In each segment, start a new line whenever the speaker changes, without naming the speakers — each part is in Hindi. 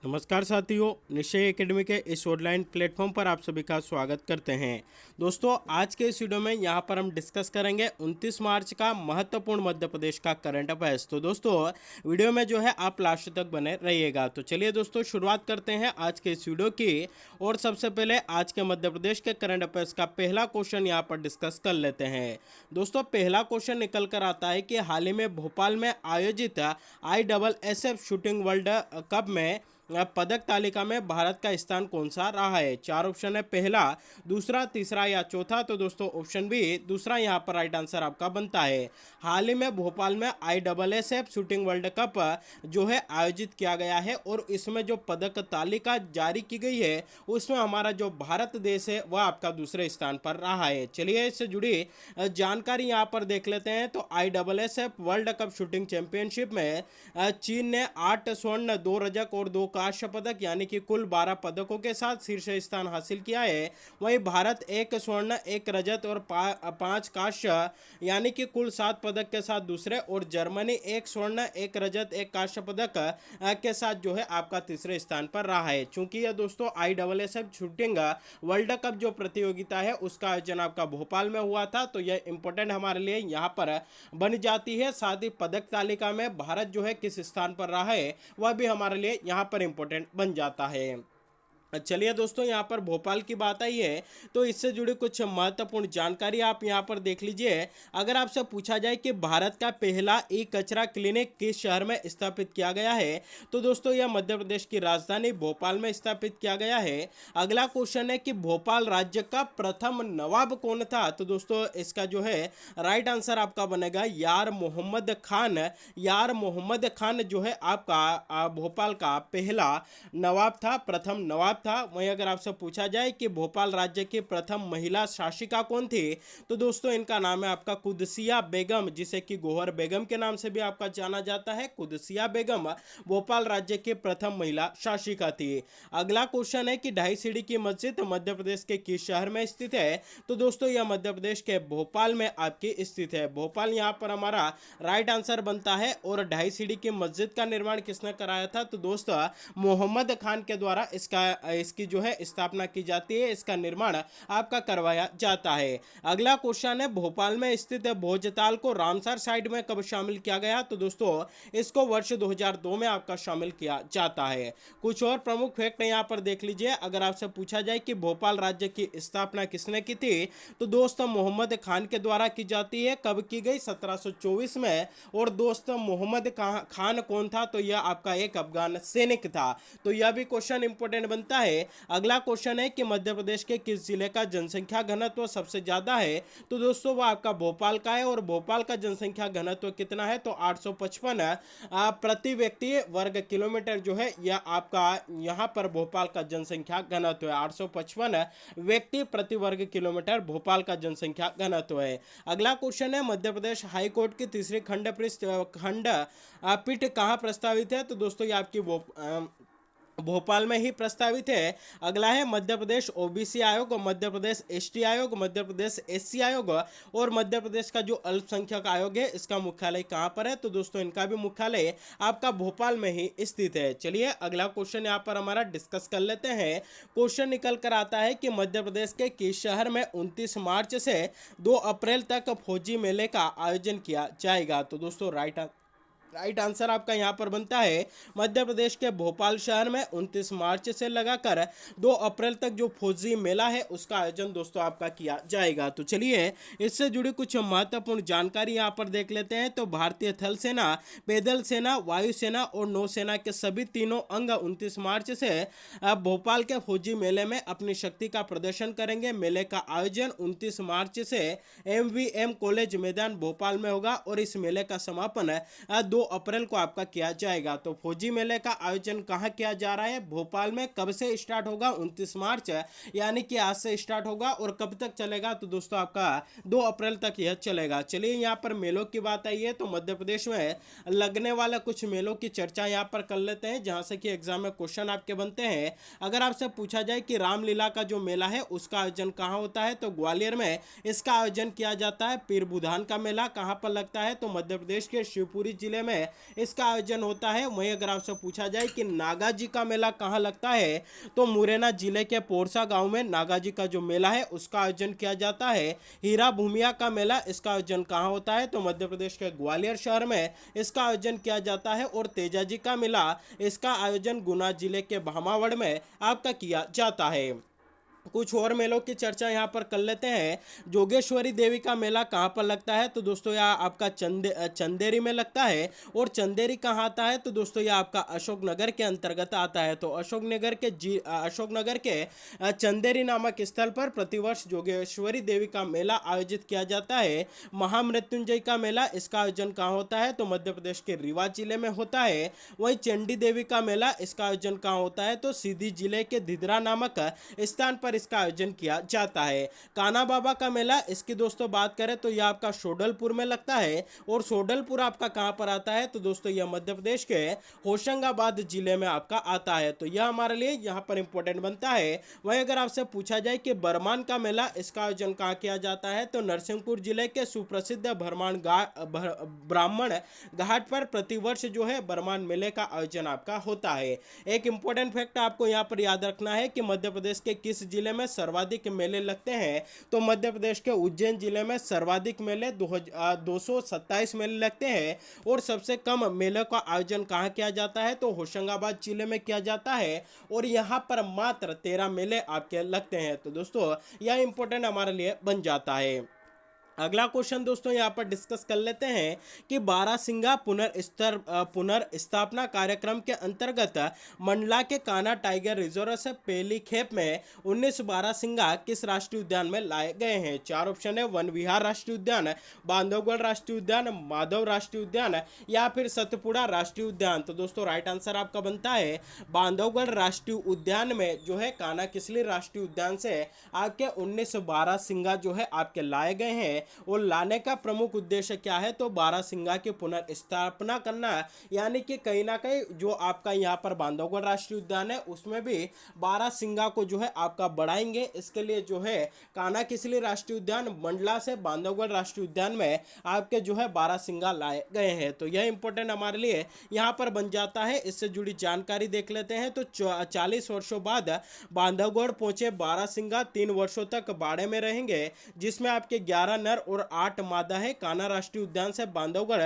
नमस्कार साथियों, निश्चय एकेडमी के इस ऑनलाइन प्लेटफॉर्म पर आप सभी का स्वागत करते हैं। दोस्तों, आज के इस वीडियो में यहाँ पर हम डिस्कस करेंगे 29 मार्च का महत्वपूर्ण मध्य प्रदेश का करंट अफेयर्स। तो दोस्तों, वीडियो में जो है आप लास्ट तक बने रहिएगा। तो चलिए दोस्तों, शुरुआत करते हैं आज के इस वीडियो की। और सबसे पहले आज के मध्य प्रदेश के करंट अफेयर्स का पहला क्वेश्चन यहाँ पर डिस्कस कर लेते हैं। दोस्तों, पहला क्वेश्चन निकल कर आता है कि हाल ही में भोपाल में आयोजित ISSF शूटिंग वर्ल्ड कप में पदक तालिका में भारत का स्थान कौन सा रहा है। चार ऑप्शन है, पहला, दूसरा, तीसरा या चौथा। तो दोस्तों ऑप्शन बी दूसरा यहाँ पर राइट आंसर आपका बनता है। हाल ही में भोपाल में ISSF शूटिंग वर्ल्ड कप जो है आयोजित किया गया है और इसमें जो पदक तालिका जारी की गई है उसमें हमारा जो भारत देश है वह आपका दूसरे स्थान पर रहा है। चलिए इससे जुड़ी जानकारी यहाँ पर देख लेते हैं। तो ISSF world cup shooting championship में चीन ने 8 स्वर्ण, 2 रजक और 2 कांस्य पदक यानी कि कुल 12 पदकों के साथ शीर्ष स्थान हासिल किया है। वहीं भारत 1 स्वर्ण, 1 रजत और 5 कांस्य यानी कि कुल 7 पदक के साथ दूसरे, और जर्मनी 1 स्वर्ण, 1 रजत, 1 कांस्य पदक के साथ जो है आपका तीसरे स्थान पर रहा है। चूंकि यह दोस्तों ISSF शूटिंग वर्ल्ड कप जो प्रतियोगिता है उसका आयोजन आपका भोपाल में हुआ था, तो यह इंपॉर्टेंट हमारे लिए यहाँ पर बन जाती है। साथ ही पदक तालिका में भारत जो है किस स्थान पर रहा है वह भी हमारे लिए यहाँ पर इंपॉर्टेंट बन जाता है। चलिए दोस्तों, यहाँ पर भोपाल की बात आई है तो इससे जुड़ी कुछ महत्वपूर्ण जानकारी आप यहाँ पर देख लीजिए। अगर आपसे पूछा जाए कि भारत का पहला ई कचरा क्लिनिक किस शहर में स्थापित किया गया है, तो दोस्तों यह मध्य प्रदेश की राजधानी भोपाल में स्थापित किया गया है। अगला क्वेश्चन है कि भोपाल राज्य का प्रथम नवाब कौन था। तो दोस्तों इसका जो है राइट आंसर आपका बनेगा यार मोहम्मद खान। यार मोहम्मद खान जो है आपका भोपाल का पहला नवाब था, प्रथम नवाब था। वहीं अगर आपसे पूछा जाए कि भोपाल राज्य की प्रथम महिला शासिका कौन थी, तो दोस्तों इनका नाम है आपका कुदसिया बेगम, जिसे कि गोहर बेगम के नाम से भी आपका जाना जाता है। कुदसिया बेगम भोपाल राज्य की प्रथम महिला शासिका थी। अगला क्वेश्चन है कि ढाई सीढ़ी की मस्जिद मध्य प्रदेश के किस शहर में स्थित है। तो दोस्तों यह मध्य प्रदेश के भोपाल में आपकी स्थित है। भोपाल यहाँ पर हमारा राइट आंसर बनता है। और ढाई सीढ़ी की मस्जिद का निर्माण किसने कराया था, तो दोस्तों मोहम्मद खान के द्वारा इसकी जो है स्थापना की जाती है, इसका निर्माण आपका करवाया जाता है। अगला क्वेश्चन है, भोपाल में स्थित भोजताल को रामसर साइट में कब शामिल किया गया। तो दोस्तों इसको वर्ष 2002 में आपका शामिल किया जाता है। कुछ और प्रमुख फैक्ट यहाँ पर देख लीजिए। अगर आपसे पूछा जाए कि भोपाल राज्य की स्थापना किसने की थी, तो दोस्तों मोहम्मद खान के द्वारा की जाती है। कब की गई, 1724 में। और दोस्तों मोहम्मद खान कौन था, तो यह आपका एक अफगान सैनिक था। तो यह भी क्वेश्चन इंपॉर्टेंट बनता है। अगला क्वेश्चन है कि मध्य प्रदेश के किस जिले का जनसंख्या घनत्व सबसे ज्यादा है। तो दोस्तों वह आपका भोपाल का है। और भोपाल का जनसंख्या घनत्व कितना है, तो 855 प्रति व्यक्ति वर्ग किलोमीटर जो है यह आपका यहाँ पर भोपाल का जनसंख्या घनत्व है। 855 व्यक्ति प्रति वर्ग किलोमीटर भोपाल का जनसंख्या घनत्व है। अगला क्वेश्चन है, मध्य प्रदेश हाईकोर्ट की तीसरी खंडपीठ कहाँ प्रस्तावित है। तो दोस्तों ये आपकी भोपाल में ही प्रस्तावित है। अगला है मध्य प्रदेश OBC आयोग, मध्य प्रदेश ST आयोग, मध्य प्रदेश SC आयोग और मध्य प्रदेश का जो अल्पसंख्यक आयोग है इसका मुख्यालय कहाँ पर है। तो दोस्तों इनका भी मुख्यालय आपका भोपाल में ही स्थित है। चलिए अगला क्वेश्चन यहाँ पर हमारा डिस्कस कर लेते हैं। क्वेश्चन निकल कर आता है कि मध्य प्रदेश के किस शहर में 29 मार्च से 2 अप्रैल तक फौजी मेले का आयोजन किया जाएगा। तो दोस्तों राइट आंसर आपका यहाँ पर बनता है मध्य प्रदेश के भोपाल शहर में 29 मार्च से लगाकर 2 अप्रैल तक जो फौजी मेला है उसका आयोजन दोस्तों आपका किया जाएगा। तो चलिए इससे जुड़ी कुछ महत्वपूर्ण जानकारी यहाँ पर देख लेते हैं। तो भारतीय थल सेना, पैदल सेना, वायुसेना और नौसेना के सभी तीनों अंग 29 मार्च से भोपाल के फौजी मेले में अपनी शक्ति का प्रदर्शन करेंगे। मेले का आयोजन 29 मार्च से MVM कॉलेज मैदान भोपाल में होगा और इस मेले का समापन 2 अप्रैल को आपका किया जाएगा। तो फौजी मेले का आयोजन कहाँ किया जा रहा है, भोपाल में। कब से स्टार्ट होगा, 29 मार्च यानी कि आज से स्टार्ट होगा। और कब तक चलेगा, तो दोस्तों आपका 2 अप्रैल तक यह चलेगा। चलिए यहाँ पर मेलों की बात आई है तो मध्य प्रदेश में लगने वाला कुछ मेलों की चर्चा यहाँ पर कर लेते हैं, जहाँ से कि एग्जाम में क्वेश्चन आपके बनते हैं। अगर आपसे पूछा जाए कि रामलीला का जो मेला है उसका आयोजन कहाँ होता है, तो ग्वालियर में इसका आयोजन किया जाता है। पीर बुधान का मेला कहाँ पर लगता है, तो मध्य प्रदेश के शिवपुरी जिले में इसका आयोजन होता है। वहीं अगर आपसे पूछा जाए कि नागा जी का मेला कहाँ लगता है, तो मुरैना जिले के पोरसा गांव में नागा जी का जो मेला है उसका आयोजन किया जाता है। हीरा भूमिया का मेला, इसका आयोजन कहाँ होता है, तो मध्य प्रदेश के ग्वालियर शहर में इसका आयोजन किया जाता है। और तेजा जी का मेला, इसका आयोजन गुना जिले के भामावड़ में आपका किया जाता है। कुछ और मेलों की चर्चा यहाँ पर कर लेते हैं। जोगेश्वरी देवी का मेला कहाँ पर लगता है, तो दोस्तों यह आपका चंदेरी में लगता है। और चंदेरी कहाँ आता है, तो दोस्तों यह आपका अशोकनगर के अंतर्गत आता है। तो अशोकनगर के चंदेरी नामक स्थल पर प्रतिवर्ष जोगेश्वरी देवी का मेला आयोजित किया जाता है। महामृत्युंजय का मेला, इसका आयोजन कहाँ होता है, तो मध्य प्रदेश के रीवा जिले में होता है। वहीं चंडी देवी का मेला, इसका आयोजन कहाँ होता है, तो सीधी जिले के धिदरा नामक स्थान पर इसका आयोजन किया जाता है। कान्हा बाबा का मेला, इसकी दोस्तों बात करें तो यह आपका शोडलपुर में लगता है। और शोडलपुर आपका कहां पर आता है, तो दोस्तों यह मध्य प्रदेश के होशंगाबाद जिले में आपका आता है। तो यह हमारे लिए यहां पर इंपॉर्टेंट बनता है। वहीं अगर आपसे पूछा जाए कि बरमान का मेला, इसका आयोजन कहां किया जाता है, तो नरसिंहपुर जिले के सुप्रसिद्ध ब्राह्मण घाट पर प्रतिवर्ष जो है बरमान मेले का आयोजन आपका होता है। एक इंपॉर्टेंट फैक्ट आपको यहां पर याद रखना है कि मध्य प्रदेश के किस जिले में सर्वाधिक मेले लगते हैं, तो मध्य प्रदेश के उज्जैन जिले में सर्वाधिक मेले 227 मेले लगते हैं। और सबसे कम मेले का आयोजन कहां किया जाता है, तो होशंगाबाद जिले में किया जाता है। और यहां पर मात्र 13 मेले आपके लगते हैं। तो दोस्तों यह इंपॉर्टेंट हमारे लिए बन जाता है। अगला क्वेश्चन दोस्तों यहाँ पर डिस्कस कर लेते हैं कि बारासिंगा पुनर्स्थापना कार्यक्रम के अंतर्गत मंडला के कान्हा टाइगर रिजर्व से पहली खेप में 19 बारासिंगा किस राष्ट्रीय उद्यान में लाए गए हैं। चार ऑप्शन है, वन विहार राष्ट्रीय उद्यान, बांधवगढ़ राष्ट्रीय उद्यान, माधव राष्ट्रीय उद्यान या फिर सतपुड़ा राष्ट्रीय उद्यान। तो दोस्तों राइट आंसर आपका बनता है बांधवगढ़ राष्ट्रीय उद्यान में जो है कान्हा किसली राष्ट्रीय उद्यान से आपके 19 बारासिंगा जो है आपके लाए गए हैं। और लाने का प्रमुख उद्देश्य क्या है, तो बारासिंगा की पुनर्स्थापना करना, यानी कि कहीं ना कहीं जो आपका यहाँ पर बांधवगढ़ राष्ट्रीय उद्यान है उसमें भी बारासिंगा को जो है आपका बढ़ाएंगे। इसके लिए जो है कान्हा किसली राष्ट्रीय उद्यान मंडला से बांधवगढ़ राष्ट्रीय उद्यान में आपके जो है बारासिंगा लाए गए हैं। तो यह इंपॉर्टेंट हमारे लिए यहाँ पर बन जाता है। इससे जुड़ी जानकारी देख लेते हैं। तो 40 वर्षों बाद बांधवगढ़ पहुंचे बारासिंगा 3 वर्षों तक बाड़े में रहेंगे, जिसमें आपके 11 नर और 8 मादा है। कान्हा राष्ट्रीय उद्यान से बांधवगढ़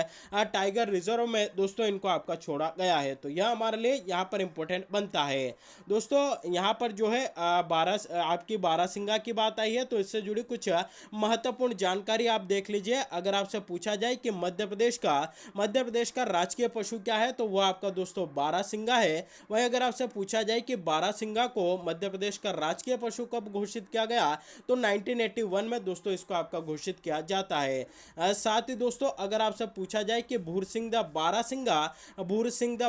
टाइगर रिजर्व में दोस्तों इनको आपका छोड़ा गया है। तो यह हमारे लिए यहाँ पर इंपॉर्टेंट बनता है। दोस्तों यहाँ पर जो है आपकी बारासिंगा की बात आई है, तो इससे जुड़ी कुछ महत्वपूर्ण जानकारी आप देख लीजिए। अगर आपसे पूछा जाए कि मध्य प्रदेश का राजकीय पशु क्या है, तो वह आपका दोस्तों बारासिंगा है। वहीं अगर आपसे पूछा जाए कि बारासिंगा को मध्य प्रदेश का राजकीय पशु कब घोषित किया गया, तो 1981 में दोस्तों इसको आपका घोषित किया जाता है। साथ ही दोस्तों अगर आपसे पूछा जाए कि भूरसिंह द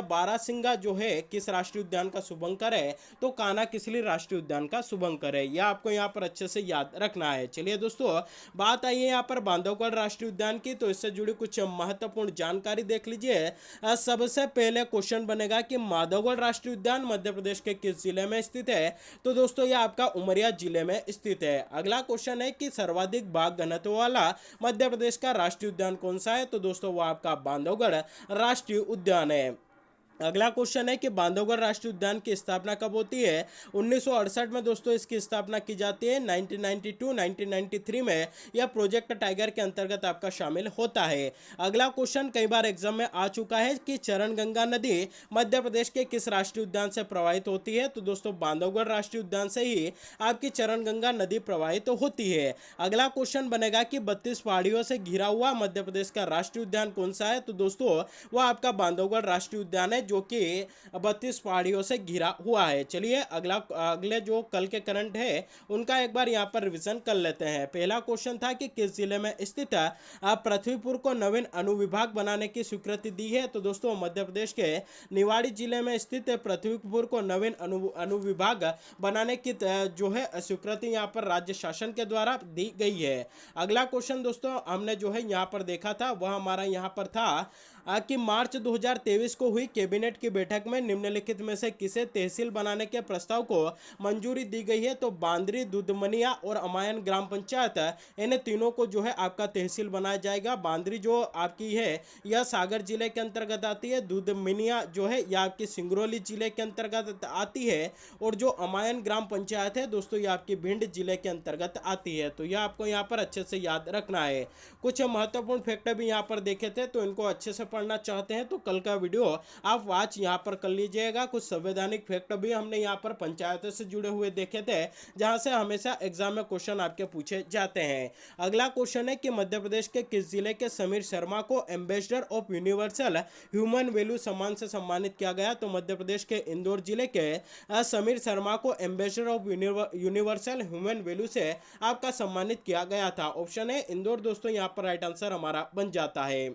बारासिंगा जो है किस राष्ट्रीय उद्यान का शुभंकर है, तो कान्हा किसली राष्ट्रीय उद्यान का शुभंकर है। यह आपको यहाँ पर अच्छे से याद रखना है। चलिए दोस्तों बात आई है यहाँ पर बांधवगढ़ राष्ट्रीय उद्यान की, तो इससे जुड़ी कुछ महत्वपूर्ण जानकारी देख लीजिए। सबसे पहले क्वेश्चन बनेगा कि माधवगढ़ राष्ट्रीय उद्यान मध्य प्रदेश के किस जिले में स्थित है, तो दोस्तों यह आपका उमरिया जिले में स्थित है। अगला क्वेश्चन है कि सर्वाधिक बाघ घनत्व वाला मध्य प्रदेश का राष्ट्रीय उद्यान कौन सा है, तो दोस्तों वह आपका बांधवगढ़ राष्ट्रीय उद्यान है। अगला क्वेश्चन है कि बांधवगढ़ राष्ट्रीय उद्यान की स्थापना कब होती है। 1968 में दोस्तों इसकी स्थापना की जाती है। 1992-1993 में यह प्रोजेक्ट टाइगर के अंतर्गत आपका शामिल होता है। अगला क्वेश्चन कई बार एग्जाम में आ चुका है कि चरणगंगा नदी मध्य प्रदेश के किस राष्ट्रीय उद्यान से प्रवाहित होती है, तो दोस्तों बांधवगढ़ राष्ट्रीय उद्यान से ही आपकी चरणगंगा नदी प्रवाहित होती है। अगला क्वेश्चन बनेगा कि 32 पहाड़ियों से घिरा हुआ मध्य प्रदेश का राष्ट्रीय उद्यान कौन सा है, तो दोस्तों वह आपका बांधवगढ़ राष्ट्रीय उद्यान है, जो कि 32 पहाड़ियों से घिरा हुआ है। चलिए अगले जो कल के करंट है उनका एक बार यहाँ पर रिवीजन कर लेते हैं। पहला क्वेश्चन था कि किस जिले में स्थित पृथ्वीपुर को नवीन अनुविभाग बनाने की स्वीकृति दी है, तो दोस्तों मध्य प्रदेश के निवाड़ी जिले में स्थित पृथ्वीपुर को नवीन अनुविभाग बनाने की जो है स्वीकृति यहाँ पर राज्य शासन के द्वारा दी गई है। अगला क्वेश्चन दोस्तों हमने जो है यहाँ पर देखा था वह हमारा यहाँ पर था कि मार्च 2023 को हुई कैबिनेट की बैठक में निम्नलिखित में से किसे तहसील बनाने के प्रस्ताव को मंजूरी दी गई है? तो बांदरी, दुधमनिया और अमायन ग्राम पंचायत, इन तीनों को जो है आपका तहसील बनाया जाएगा। बांदरी जो आपकी है यह सागर जिले के अंतर्गत आती है, दुधमनिया जो है यह आपकी सिंगरौली जिले के अंतर्गत आती है, और जो अमायन ग्राम पंचायत है दोस्तों ये आपकी भिंड जिले के अंतर्गत आती है। तो यह आपको यहाँ पर अच्छे से याद रखना है। कुछ महत्वपूर्ण फैक्ट भी यहाँ पर देखे थे, तो इनको अच्छे से पढ़ना चाहते हैं तो कल का वीडियो आप वॉच यहाँ पर कर लीजिएगा। कुछ संवैधानिक फैक्ट भी हमने यहाँ पर पंचायतों से जुड़े हुए देखे थे, जहाँ से हमेशा एग्जाम में क्वेश्चन आपके पूछे जाते हैं। अगला क्वेश्चन है कि मध्य प्रदेश के किस जिले के समीर शर्मा को ambassador of universal human value सम्मान से सम्मानित किया गया? तो मध्य प्रदेश के इंदौर जिले के समीर शर्मा को ambassador of universal human value से आपका सम्मानित किया गया था। ऑप्शन है इंदौर दोस्तों यहाँ पर राइट आंसर हमारा बन जाता है।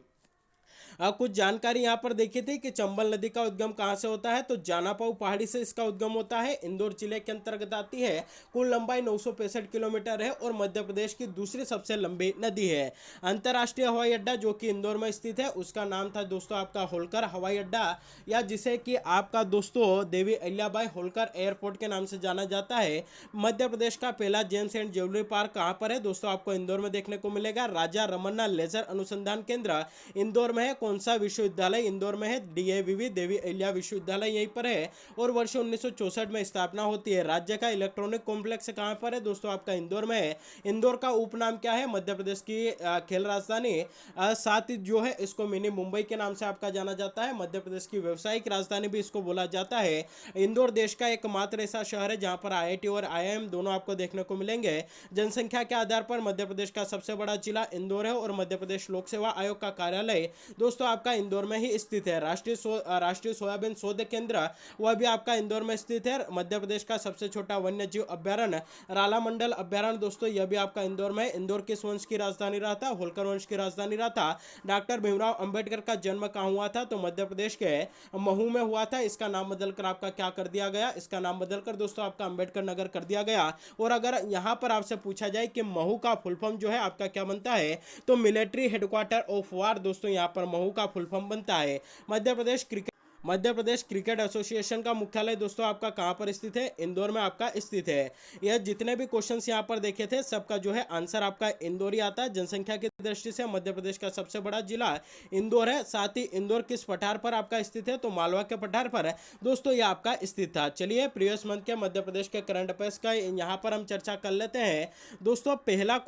कुछ जानकारी यहाँ पर देखी थी कि चंबल नदी का उद्गम कहाँ से होता है? तो जानापाऊ पहाड़ी से इसका उद्गम होता है, इंदौर जिले के अंतर्गत आती है। कुल लंबाई 965 किलोमीटर है और मध्य प्रदेश की दूसरी सबसे लंबी नदी है। अंतर्राष्ट्रीय हवाई अड्डा जो कि इंदौर में स्थित है उसका नाम था दोस्तों आपका होलकर हवाई अड्डा, या जिसे कि आपका दोस्तों देवी अहिल्याबाई होलकर एयरपोर्ट के नाम से जाना जाता है। मध्य प्रदेश का पहला जेम्स एंड ज्वेलरी पार्क कहाँ पर है? दोस्तों आपको इंदौर में देखने को मिलेगा। राजा रमन्ना लेजर अनुसंधान केंद्र इंदौर में है। कौन सा विश्वविद्यालय इंदौर में है? डीएवीवी देवी अहिल्या विश्वविद्यालय यहीं पर है और वर्ष 1964 में स्थापना होती है। राज्य का इलेक्ट्रॉनिक कॉम्प्लेक्स कहां पर है? दोस्तों आपका इंदौर में है। इंदौर का उपनाम क्या है? मध्य प्रदेश की खेल राजधानी, साथ ही जो है इसको मिनी मुंबई के नाम से आपका जाना जाता है। मध्य प्रदेश की व्यावसायिक राजधानी भी इसको बोला जाता है। इंदौर देश का एकमात्र ऐसा शहर है जहां पर आईआईटी और आईआईएम दोनों आपको देखने को मिलेंगे। जनसंख्या के आधार पर मध्य प्रदेश का सबसे बड़ा जिला इंदौर है और मध्य प्रदेश लोक सेवा आयोग का कार्यालय दोस्तों आपका इंदौर में ही स्थित है। राष्ट्रीय सोयाबीन शोध केंद्र वह भी आपका इंदौर में स्थित है। मध्य प्रदेश का सबसे छोटा वन्य जीव अभ्यारण्य राला मंडल अभ्यारण्य दोस्तों यह भी आपका इंदौर में है। इंदौर किस वंश की राजधानी रहा था? होलकर वंश की राजधानी रहा था। डॉक्टर भीमराव अंबेडकर का जन्म कहाँ हुआ था? तो मध्य प्रदेश के महू में हुआ था। इसका नाम बदलकर आपका क्या कर दिया गया? इसका नाम बदलकर दोस्तों आपका अंबेडकर नगर कर दिया गया। और अगर यहाँ पर आपसे पूछा जाए कि महू का फुल फॉर्म जो है आपका क्या बनता है, तो मिलिट्री हेडक्वार्टर ऑफ वार दोस्तों यहाँ पर महू का फुल फॉर्म बनता है। मध्य प्रदेश क्रिकेट एसोसिएशन का मुख्यालय दोस्तों आपका कहां पर स्थित है? इंदौर में आपका स्थित है। यह जितने भी क्वेश्चंस यहां पर देखे थे सबका जो है आंसर आपका इंदौर ही आता है। जनसंख्या की दृष्टि से मध्य प्रदेश का सबसे बड़ा जिला इंदौर है। साथ ही इंदौर किस पठार पर आपका स्थित है? तो मालवा के पठार पर दोस्तों यह आपका स्थित था। चलिए प्रीवियस मंथ के मध्य प्रदेश के करंट अफेयर्स का यहाँ पर हम चर्चा कर लेते हैं। दोस्तों पहला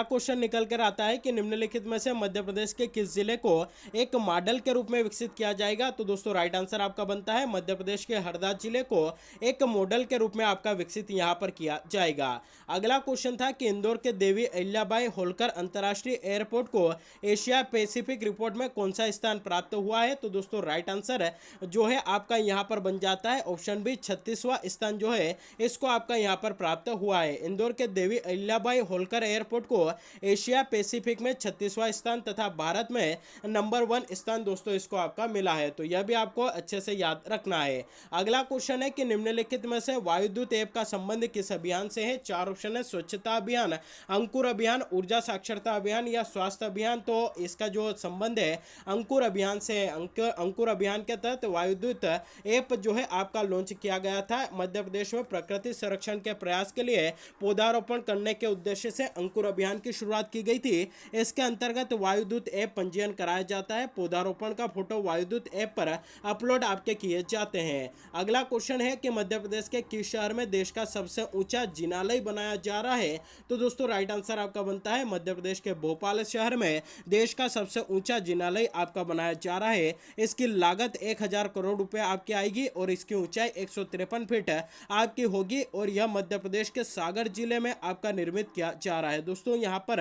क्वेश्चन निकल कर आता है कि निम्नलिखित में से मध्य प्रदेश के किस जिले को एक मॉडल के रूप में विकसित किया जाएगा? तो दोस्तों राइट आंसर आपका बनता है मध्य प्रदेश के हरदा जिले को एक मॉडल के रूप में आपका विकसित यहां पर किया जाएगा। अगला क्वेश्चन था कि इंदौर के देवी अहिल्याबाई होलकर अंतर्राष्ट्रीय एयरपोर्ट को एशिया पैसिफिक रिपोर्ट में कौन सा स्थान प्राप्त हुआ है? तो दोस्तों राइट आंसर जो है आपका यहाँ पर बन जाता है ऑप्शन बी, 36वां स्थान जो है इसको आपका यहाँ पर प्राप्त हुआ है। इंदौर के देवी अहिल्याबाई होलकर एयरपोर्ट को एशिया पैसिफिक में 36वां स्थान तथा भारत में नंबर 1 स्थान दोस्तों इसको आपका मिला है। तो यह भी आपको अच्छे से याद रखना है। अगला क्वेश्चन है कि निम्नलिखित में से वायुदूत ऐप का संबंध किस अभियान से है? 4 ऑप्शन है, स्वच्छता अभियान, अंकुर अभियान, ऊर्जा साक्षरता अभियान या स्वास्थ्य अभियान। तो इसका जो संबंध है अंकुर अभियान से। अंकुर अभियान के तहत वायुदूत ऐप जो है आपका लॉन्च किया गया था। मध्य प्रदेश में प्रकृति संरक्षण के प्रयास के लिए पौधारोपण करने के उद्देश्य से अंकुर अभियान की शुरुआत की गई थी। इसके अंतर्गत वायुदूत ऐप पंजीयन कराया जाता है। पौधारोपण का फोटो वायुदूत ऐप पर अपलोड आपके किए जाते हैं। अगला क्वेश्चन है कि मध्य प्रदेश के किस शहर में देश का सबसे ऊंचा जिनालय बनाया जा रहा है? तो दोस्तों राइट आंसर आपका बनता है मध्य प्रदेश के भोपाल शहर में देश का सबसे ऊंचा जिनालय आपका बनाया जा रहा है। इसकी लागत 1000 करोड़ रुपए आपकी आएगी और इसकी ऊंचाई 153 फीट आपकी होगी और यह मध्य प्रदेश के सागर जिले में आपका निर्मित किया जा रहा है। दोस्तों यहाँ पर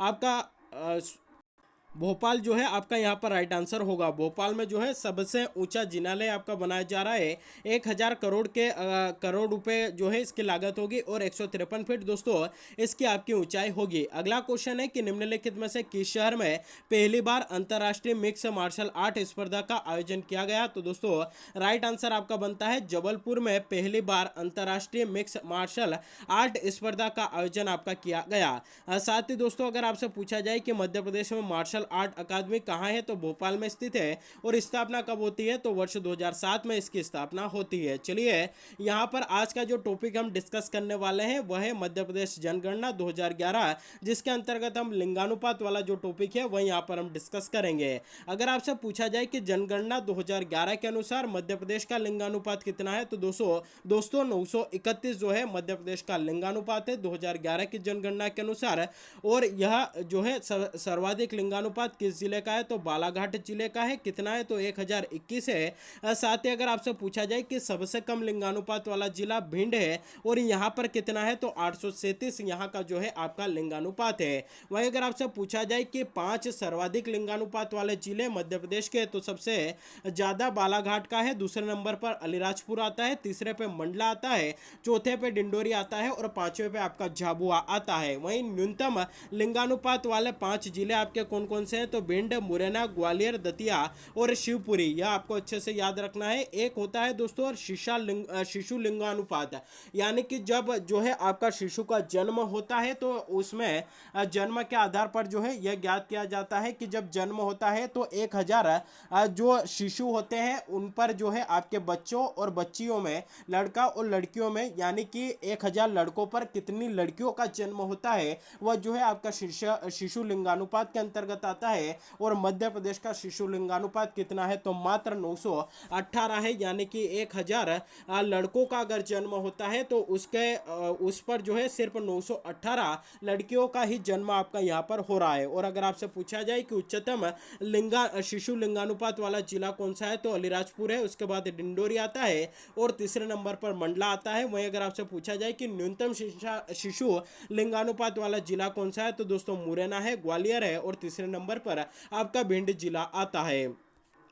आपका भोपाल जो है आपका यहाँ पर राइट आंसर होगा। भोपाल में जो है सबसे ऊंचा जिनालय आपका बनाया जा रहा है। 1000 करोड़ रुपए जो है इसकी लागत होगी और 153 फीट दोस्तों इसकी आपकी ऊंचाई होगी। अगला क्वेश्चन है कि निम्नलिखित में से किस शहर में पहली बार अंतर्राष्ट्रीय मिक्स मार्शल आर्ट स्पर्धा का आयोजन किया गया? तो दोस्तों राइट आंसर आपका बनता है जबलपुर में पहली बार अंतर्राष्ट्रीय मिक्स मार्शल आर्ट स्पर्धा का आयोजन आपका किया गया। साथ ही दोस्तों अगर आपसे पूछा जाए कि मध्य प्रदेश में मार्शल मार्शल आर्ट अकादमी कहाँ है, तो भोपाल में स्थित है। और स्थापना कब होती है, तो वर्ष 2007 में इसकी स्थापना होती है। चलिए यहाँ पर आज का जो टॉपिक हम डिस्कस करने वाले हैं वह है मध्य प्रदेश जनगणना 2011, जिसके अंतर्गत हम लिंगानुपात वाला जो टॉपिक है वह यहाँ पर हम डिस्कस करेंगे। अगर आपसे पूछा जाए कि जनगणना 2011 के अनुसार मध्य प्रदेश का लिंगानुपात कितना है, तो दोस्तों 931 जो है मध्य प्रदेश का लिंगानुपात है 2011 की जनगणना के अनुसार। और यह जो है सर्वाधिक लिंगानुपात किस जिले का है, तो बालाघाट जिले का है। कितना है, तो 1021 है। साथ ही अगर आपसे पूछा जाए कि सबसे कम लिंगानुपात वाला जिला भिंड है और यहाँ पर कितना है, तो 837 यहाँ का जो है आपका लिंगानुपात है। वहीं अगर आपसे पूछा जाए कि 5 सर्वाधिक लिंगानुपात वाले जिले मध्य प्रदेश के, तो सबसे ज्यादा बालाघाट का है, दूसरे नंबर पर अलीराजपुर आता है, तीसरे पे मंडला आता है, चौथे पे डिंडोरी आता है और पांचवे पे आपका झाबुआ आता है। वहीं न्यूनतम लिंगानुपात वाले 5 जिले आपके कौन कौन से हैं, तो भिंड, मुरैना, ग्वालियर, दतिया और शिवपुरी। यह आपको अच्छे से याद रखना है। एक होता है दोस्तों शिशु लिंगानुपात, यानी कि जब जो है आपका शिशु का जन्म होता है तो उसमें जन्म के आधार पर जो है यह ज्ञात किया जाता है कि जब जन्म होता है तो 1000 जो शिशु होते हैं उन पर जो है आपके बच्चों और बच्चियों में, लड़का और लड़कियों में, यानी कि 1000 लड़कों पर कितनी लड़कियों का जन्म होता है वह जो है आपका शिशु लिंगानुपात के अंतर्गत आता है। और मध्य प्रदेश का शिशु लिंगानुपात कितना है, तो मात्र 918 है, यानी कि 1000 लड़कों का अगर जन्म होता है तो उस पर जो है सिर्फ 918 लड़कियों का ही जन्म आपका यहाँ पर हो रहा है। और अगर आपसे पूछा जाए कि उच्चतम शिशु लिंगानुपात वाला जिला कौन सा है, तो अलीराजपुर है, उसके बाद डिंडोरी आता है और तीसरे नंबर पर मंडला आता है। वहीं अगर आपसे पूछा जाए कि न्यूनतम शिशु लिंगानुपात वाला जिला कौन सा है, तो दोस्तों मुरैना है, ग्वालियर है और तीसरे नंबर पर आपका भिंड जिला आता है।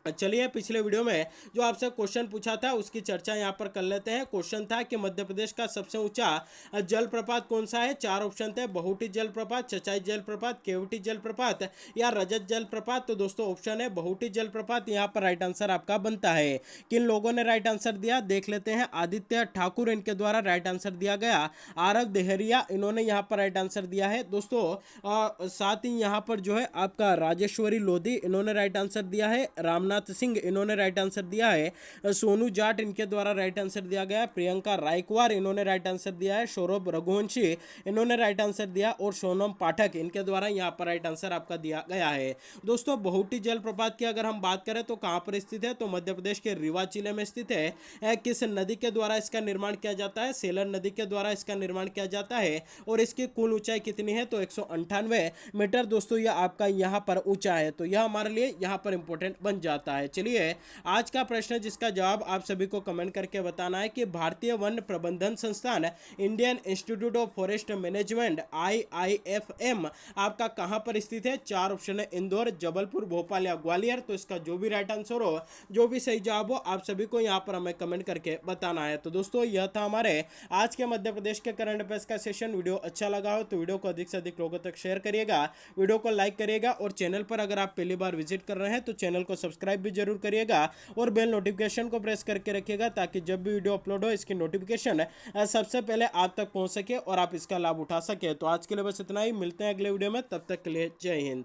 चलिए पिछले वीडियो में जो आपसे क्वेश्चन पूछा था उसकी चर्चा यहाँ पर कर लेते हैं। क्वेश्चन था कि मध्य प्रदेश का सबसे ऊंचा जलप्रपात कौन सा है। 4 ऑप्शन थे, बहुटी जलप्रपात, चचाई जलप्रपात, केवटी जलप्रपात या रजत जलप्रपात। तो दोस्तों ऑप्शन है बहुटी जलप्रपात यहाँ पर राइट आंसर आपका बनता है। किन लोगों ने राइट आंसर दिया देख लेते हैं। आदित्य ठाकुर इनके द्वारा राइट आंसर दिया गया। आरव देहरिया इन्होंने यहाँ पर राइट आंसर दिया है दोस्तों। साथ ही यहाँ पर जो है आपका राजेश्वरी लोधी इन्होंने राइट आंसर दिया है। रामनाथ सिंह इन्होंने राइट आंसर दिया है। सोनू जाट इनके द्वारा राइट आंसर दिया गया। प्रियंका रायकवार इन्होंने राइट आंसर दिया है। सौरभ रघुवंशी इन्होंने राइट आंसर दिया और सोनम पाठक इनके द्वारा यहाँ पर राइट आंसर आपका दिया गया है। दोस्तों बहुटी जलप्रपात की अगर हम बात करें तो कहाँ पर स्थित है, तो मध्य प्रदेश के रीवा जिले में स्थित है। किस नदी के द्वारा इसका निर्माण किया जाता है, सेलर नदी के द्वारा इसका निर्माण किया जाता है। और इसकी कुल ऊंचाई कितनी है, तो 198 मीटर दोस्तों यह आपका यहाँ पर ऊंचा है। तो यह हमारे लिए यहाँ पर इंपॉर्टेंट बन जाता है। चलिए आज का प्रश्न जिसका जवाब आप सभी को कमेंट करके बताना है कि भारतीय वन प्रबंधन संस्थान Indian institute of forest management IIFM आपका कहां पर स्थित है। 4 ऑप्शन है, इंदौर, जबलपुर, भोपाल या ग्वालियर। तो इसका जो भी राइट आंसर हो, जो भी सही जवाब हो, आप सभी को यहां पर हमें कमेंट करके बताना है। तो दोस्तों यह था हमारे आज के मध्य प्रदेश के करंट अफेयर्स का सेशन। वीडियो अच्छा लगा हो तो वीडियो को अधिक से अधिक लोगों तक शेयर करिएगा, वीडियो को लाइक करिएगा और चैनल पर अगर आप पहली बार विजिट कर रहे हैं तो चैनल को सब्सक्राइब भी जरूर करिएगा और बेल नोटिफिकेशन को प्रेस करके रखिएगा ताकि जब भी वीडियो अपलोड हो इसकी नोटिफिकेशन सबसे पहले आप तक पहुंच सके और आप इसका लाभ उठा सके। तो आज के लिए बस इतना ही, मिलते हैं अगले वीडियो में, तब तक के लिए जय हिंद।